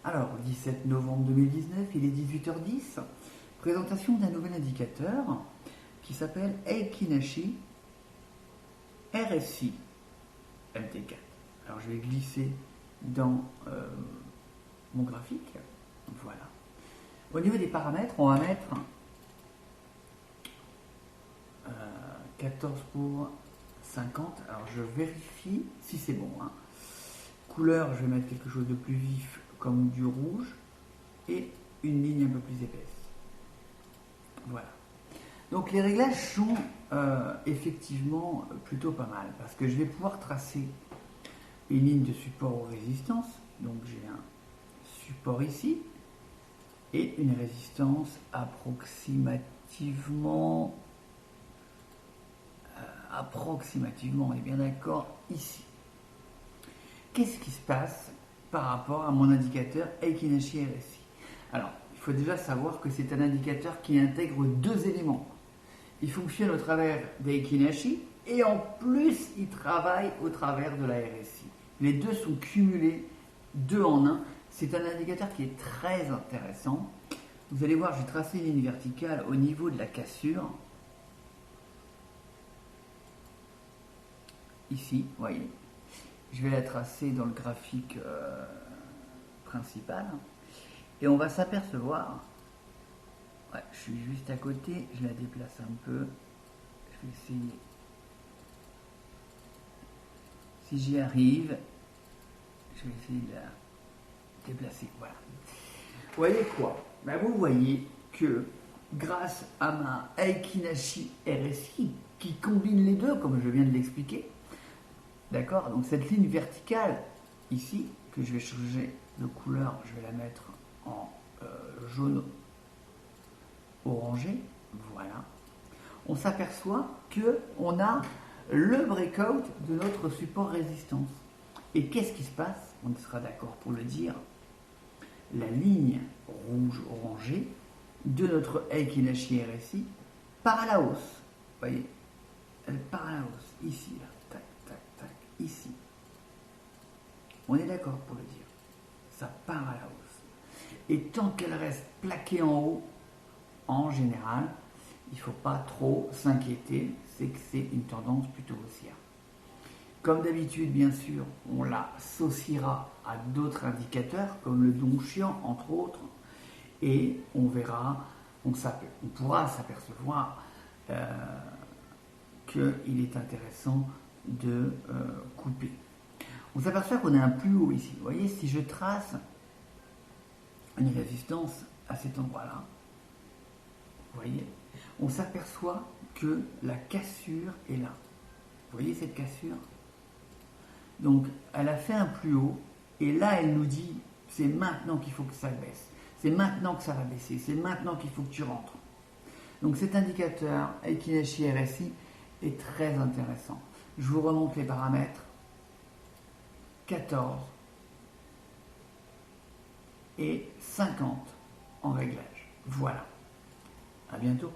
Alors, 17 novembre 2019, il est 18h10. Présentation d'un nouvel indicateur qui s'appelle Eikinashi RSI MT4. Alors, je vais glisser dans mon graphique. Voilà. Au niveau des paramètres, on va mettre 14 pour 50. Alors, je vérifie si c'est bon. Couleur, je vais mettre quelque chose de plus vif comme du rouge et une ligne un peu plus épaisse. Voilà. Donc les réglages sont effectivement plutôt pas mal parce que je vais pouvoir tracer une ligne de support aux résistances. Donc j'ai un support ici et une résistance approximativement, on est bien d'accord, ici. Qu'est-ce qui se passe par rapport à mon indicateur Eikinashi RSI? Alors, il faut déjà savoir que c'est un indicateur qui intègre deux éléments. Il fonctionne au travers d'Eikinashi et en plus, il travaille au travers de la RSI. Les deux sont cumulés, deux en un. C'est un indicateur qui est très intéressant. Vous allez voir, je vais tracer une ligne verticale au niveau de la cassure. Ici, vous voyez. Je vais la tracer dans le graphique principal. Et on va s'apercevoir, je suis juste à côté, je la déplace un peu. Je vais essayer. Si j'y arrive, je vais essayer de la déplacer. Voilà. Vous voyez quoi? Vous voyez que grâce à ma Eikinashi RSI, qui combine les deux, comme je viens de l'expliquer, d'accord? Donc cette ligne verticale, ici, que je vais changer de couleur, je vais la mettre en jaune orangé, voilà. On s'aperçoit qu'on a le breakout de notre support résistance. Et qu'est-ce qui se passe? On sera d'accord pour le dire. La ligne rouge-orangée de notre Eikinashi RSI part à la hausse. Vous voyez? Elle part à la hausse. Ici, là. Tac, tac, tac. Ici. On est d'accord pour le dire. Ça part à la hausse. Et tant qu'elle reste plaquée en haut, en général, il ne faut pas trop s'inquiéter. C'est que c'est une tendance plutôt haussière. Comme d'habitude, bien sûr, on l'associera à d'autres indicateurs, comme le Donchian, entre autres, et on verra, on pourra s'apercevoir qu'il est intéressant de couper. On s'aperçoit qu'on a un plus haut ici. Vous voyez, si je trace une résistance à cet endroit-là, vous voyez, on s'aperçoit que la cassure est là. Vous voyez cette cassure? Donc, elle a fait un plus haut, et là, elle nous dit, c'est maintenant qu'il faut que ça baisse. C'est maintenant que ça va baisser. C'est maintenant qu'il faut que tu rentres. Donc, cet indicateur Eikinashi RSI est très intéressant. Je vous remonte les paramètres. 14 et 50 en réglage. Voilà. À bientôt.